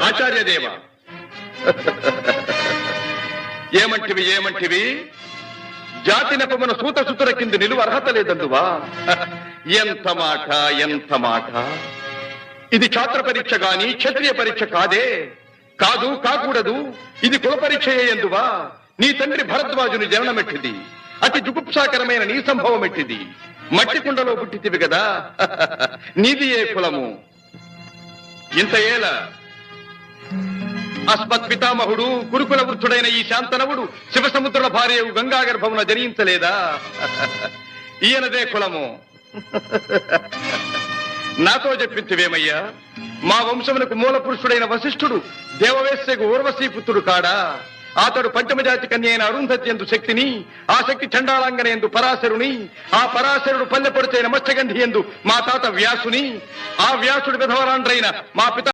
ఆచార్యదేవ ఏమంటివి జాతి నెపమున సూత సుతుల కింది నిలువ అర్హత లేదందువా? ఎంత మాట! ఇది ఛాత్ర పరీక్ష గాని క్షత్రియ పరీక్ష కాదే. కాకూడదు. ఇది కుల పరీక్ష ఎందువా? నీ తండ్రి భరద్వాజుని జననమెట్టిది. అతి జుగుప్సాకరమైన నీ సంభవం ఎట్టిది. మట్టి కుండలో పుట్టితివి కదా. నీది ఏ కులము? ఇంత ఏల అస్మత్ పితామహుడు గురుకుల వృద్ధుడైన ఈ శాంతనవుడు శివసముద్రుల భార్యవు గంగాగర్భమున జనించలేదా? ఈయనదే కులము. నాతో చెప్పింతివేమయ్యా? మా వంశమునకు మూల పురుషుడైన వశిష్ఠుడు దేవవేశ్యకు ఊర్వశీపుత్రుడు కాడా? అతడు పంచమజాతి కన్య అయిన అరుంధతి ఎందు శక్తిని, ఆ శక్తి చండాళాంగన ఎందు పరాశరుని, ఆ పరాశరుడు పల్లెపొడిచైన మత్స్యగంధి ఎందు మా తాత వ్యాసుని, ఆ వ్యాసుడి విధవరాండ్రైన మా పిత